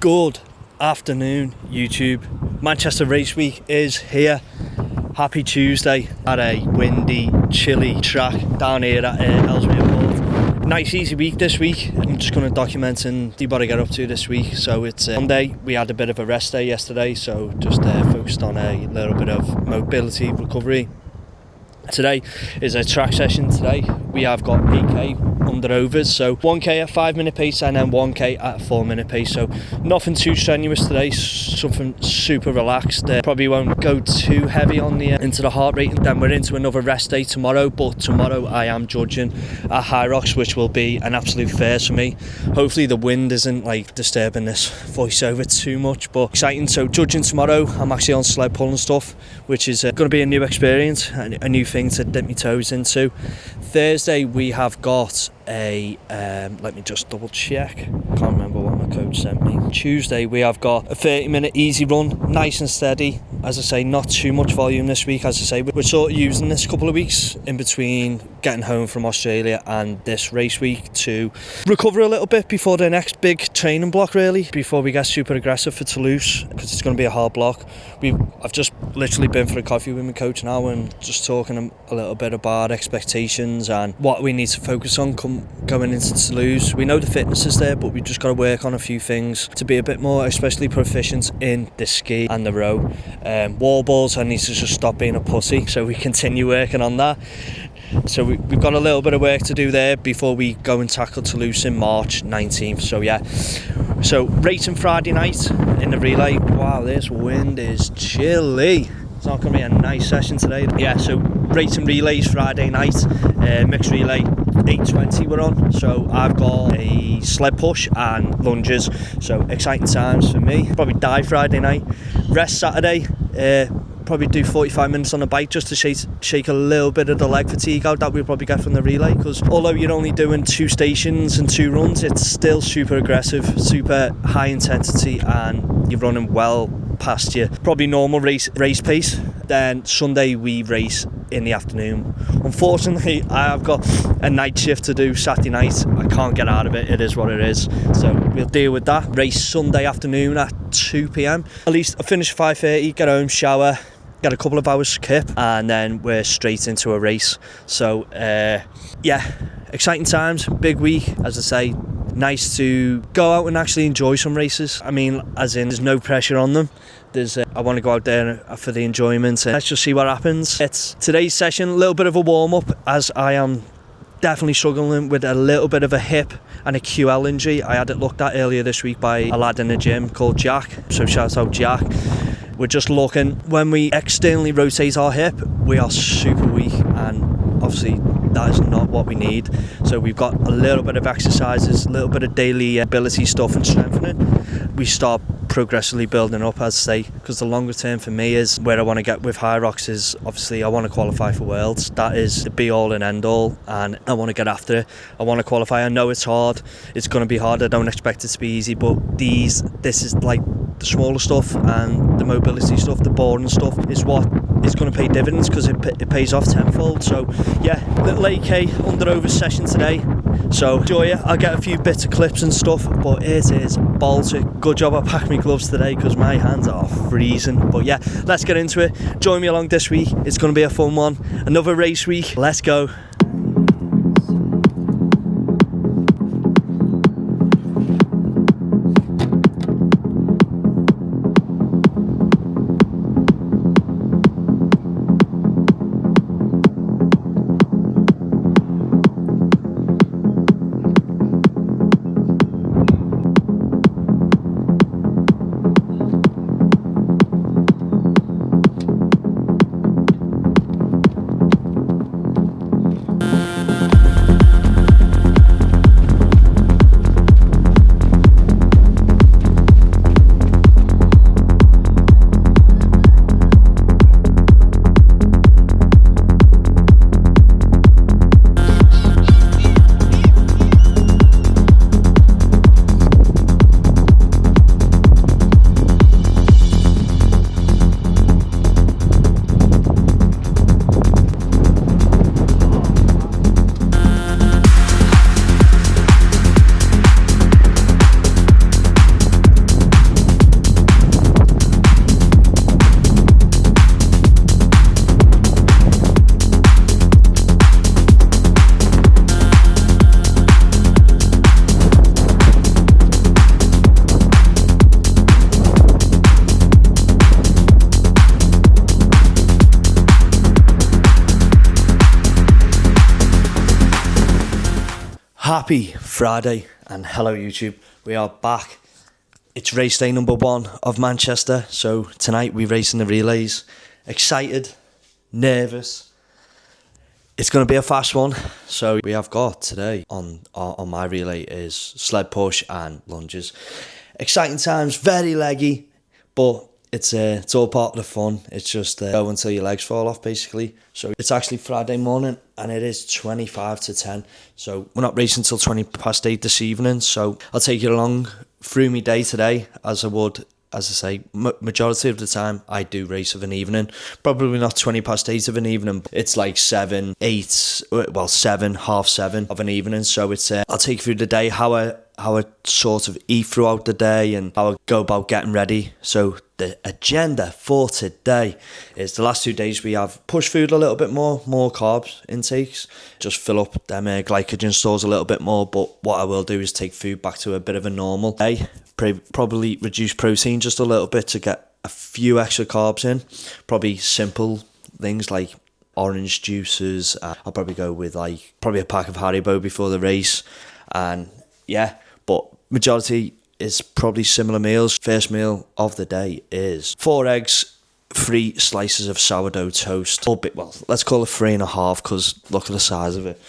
Good afternoon, YouTube. Manchester Race Week is here. Happy Tuesday at a windy, chilly track down here at Ellesmere Port. Nice easy week this week. I'm just going to document and see what I get up to this week. So it's Monday. We had a bit of a rest day yesterday, so just focused on a little bit of mobility recovery. Today is a track session. Today we have got 8k under overs, so 1k at 5-minute pace and then 1k at a 4-minute pace, so nothing too strenuous today, something super relaxed. Probably won't go too heavy on the into the heart rate. Then we're into another rest day tomorrow, but tomorrow I am judging at Hyrox, which will be an absolute first for me. Hopefully the wind isn't like disturbing this voiceover too much, but exciting. So judging tomorrow, I'm actually on sled pull and stuff, which is going to be a new experience, a new thing to dip my toes into. Thursday we have got a let me just double check, can't remember what my coach sent me. Tuesday we have got a 30-minute easy run, nice and steady. As I say, not too much volume this week. As I say, we're sort of using this couple of weeks in between getting home from Australia and this race week to recover a little bit before the next big training block, really, before we get super aggressive for Toulouse, because it's going to be a hard block. I've just literally been for a coffee with my coach now and just talking a little bit about expectations and what we need to focus on going into Toulouse. We know the fitness is there, but we've just got to work on a few things to be a bit more especially proficient in the ski and the row. Wall balls, I need to just stop being a pussy, so we continue working on that. So we've got a little bit of work to do there before we go and tackle Toulouse in March 19th. So yeah, so racing Friday night in the relay. Wow, this wind is chilly. It's not going to be a nice session today. Yeah, so racing relays Friday night, mixed relay 8:20 we're on. So I've got a sled push and lunges, so exciting times for me. Probably die Friday night, rest Saturday, probably do 45 minutes on the bike just to shake a little bit of the leg fatigue out that we'll probably get from the relay, because although you're only doing 2 stations and 2 runs, it's still super aggressive, super high intensity, and you're running well past your probably normal race pace. Then Sunday we race in the afternoon. Unfortunately, I have got a night shift to do Saturday night. I can't get out of it. It is what it is. So we'll deal with that. Race Sunday afternoon at 2 p.m. At least I finish at 5:30, get home, shower, get a couple of hours skip, and then we're straight into a race. So yeah, exciting times, big week. As I say, nice to go out and actually enjoy some races. I mean, as in, there's no pressure on them. I want to go out there for the enjoyment, and let's just see what happens. It's today's session, a little bit of a warm-up, as I am definitely struggling with a little bit of a hip and a QL injury. I had it looked at earlier this week by a lad in the gym called Jack, so shout out Jack. We're just looking, when we externally rotate our hip, we are super weak, and obviously that is not what we need. So we've got a little bit of exercises, a little bit of daily ability stuff and strengthening. We start progressively building up, as I say, because the longer term for me is where I want to get with Hyrox is obviously I want to qualify for Worlds. That is the be all and end all, and I want to get after it. I want to qualify. I know it's hard, it's going to be hard. I don't expect it to be easy, but this is like the smaller stuff and the mobility stuff, the boring stuff is what is going to pay dividends, because it pays off tenfold. So yeah, little 8k under over session today, so enjoy it. I'll get a few bits of clips and stuff, but it is Baltic. Good job I packed my gloves today because my hands are freezing. But yeah, let's get into it. Join me along this week. It's going to be a fun one. Another race week. Let's go. Happy Friday and hello YouTube. We are back. It's race day number 1 of Manchester. So tonight we race in the relays. Excited, nervous. It's going to be a fast one. So we have got today on my relay is sled push and lunges. Exciting times, very leggy, but it's all part of the fun. It's just go until your legs fall off, basically. So it's actually Friday morning and it is 25 to 10. So we're not racing until 20 past 8 this evening. So I'll take you along through my day today, as I would, as I say, majority of the time I do race of an evening. Probably not 20 past 8 of an evening, but it's like 7, half 7 of an evening. So it's I'll take you through the day, how I sort of eat throughout the day and how I go about getting ready. So the agenda for today is the last 2 days we have push food a little bit more carbs intakes, just fill up them glycogen stores a little bit more. But what I will do is take food back to a bit of a normal day, probably reduce protein just a little bit to get a few extra carbs in, probably simple things like orange juices. I'll probably go with probably a pack of Haribo before the race, and yeah, but majority is probably similar meals. First meal of the day is 4 eggs, 3 slices of sourdough toast. Well, let's call it 3.5 because look at the size of it.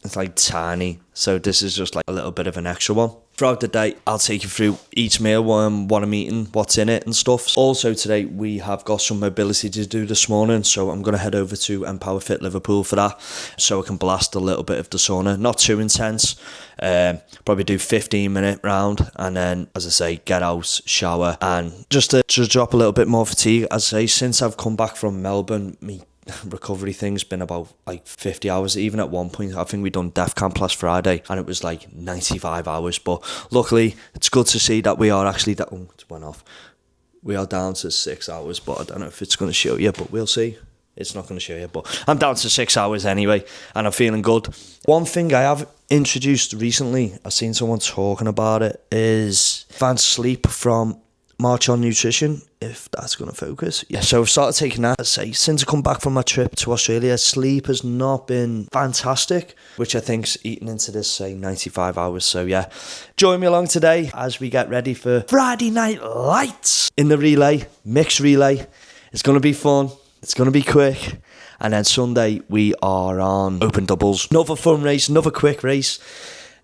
It's like tiny. So this is just like a little bit of an extra one. Throughout the day, I'll take you through each meal, what I'm eating, what's in it and stuff. Also today, we have got some mobility to do this morning. So I'm going to head over to Empower Fit Liverpool for that. So I can blast a little bit of the sauna. Not too intense. Probably do 15-minute round. And then, as I say, get out, shower. And just to drop a little bit more fatigue. As I say, since I've come back from Melbourne, me recovery thing's been about 50 hours. Even at one point I think we done Def Camp last Friday and it was 95 hours, but luckily it's good to see that we are actually it went off. We are down to 6 hours, but I don't know if it's going to show you, but we'll see. It's not going to show you, but I'm down to 6 hours anyway and I'm feeling good. One thing I have introduced recently, I've seen someone talking about it, is advanced sleep from March on Nutrition, if that's going to focus. Yeah, so I've started taking that. Since I come back from my trip to Australia, sleep has not been fantastic, which I think's eating into this 95 hours. So yeah, join me along today as we get ready for Friday Night Lights in the relay, mixed relay. It's going to be fun. It's going to be quick. And then Sunday we are on open doubles. Another fun race, another quick race.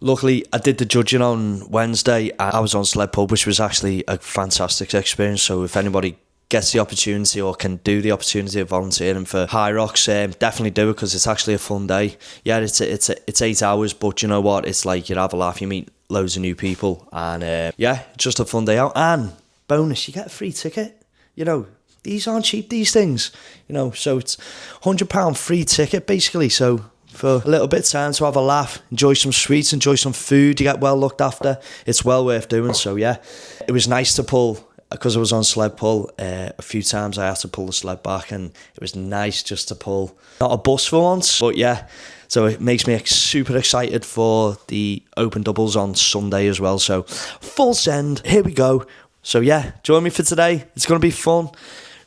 Luckily, I did the judging on Wednesday. I was on sled pull, which was actually a fantastic experience. So if anybody gets the opportunity or can do the opportunity of volunteering for Hyrox, definitely do it because it's actually a fun day. Yeah, it's 8 hours, but you know what? It's like you have a laugh, you meet loads of new people, and yeah, it's just a fun day out. And bonus, you get a free ticket. You know, these aren't cheap, these things. You know, so it's £100 free ticket basically. So for a little bit of time to have a laugh, enjoy some sweets, enjoy some food, you get well looked after. It's well worth doing. So yeah, it was nice to pull, because I was on sled pull a few times. I had to pull the sled back and it was nice just to pull, not a bus for once, but yeah. So it makes me super excited for the open doubles on Sunday as well. So full send, here we go. So yeah, join me for today. It's going to be fun.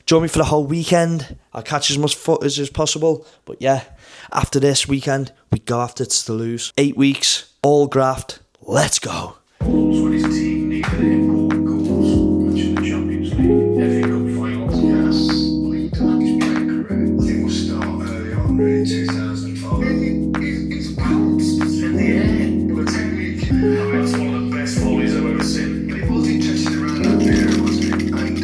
Join me for the whole weekend. I'll catch as much footage as possible. But yeah, after this weekend, we go after Toulouse. 8 weeks, all graft. Let's go. So his team needed important goals, which in the Champions League, FA Cup finals. Yes, well, he done his playing career. I think we'll start early on, really, 2005. It's bounced in the air. But technique, I mean, that's one of the best volleys I've ever seen. But it was interesting around that period, wasn't it? And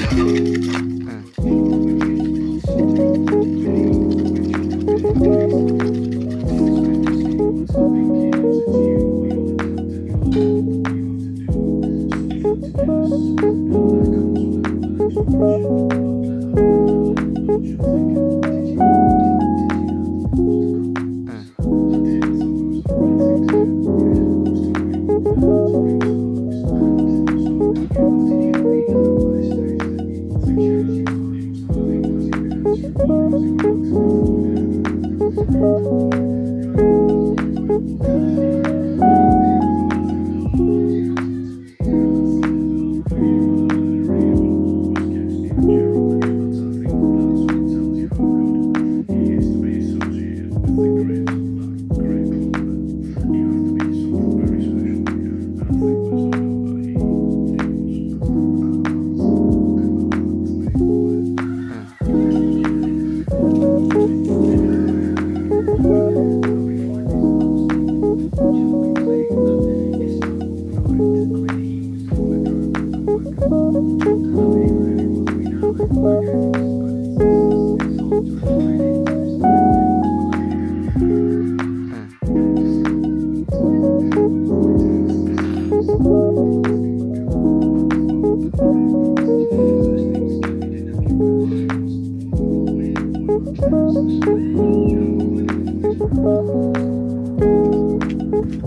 Yo,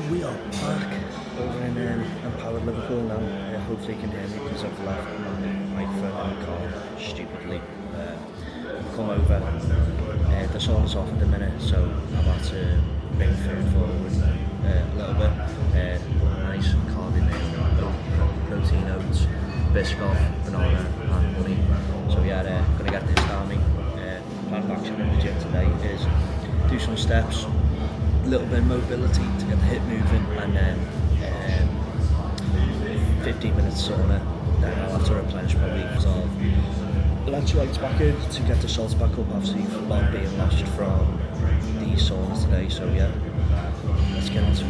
we are back over in empowered Liverpool now. Hopefully you can hear me because I've left my microphone in the car stupidly. I've come over, the sauna's off at the minute, so I've had to bring food forward a little bit. Nice carved in there, protein oats, biscoff, banana and honey. So yeah, gonna get this down me. Plan of action in the gym today is do some steps, a little bit of mobility to get the hip moving, and then 15 minutes sauna. Then I'll have to replenish probably of electrolytes back in to get the salts back up, obviously not being lost from the sauna today. So yeah, let's get on to it.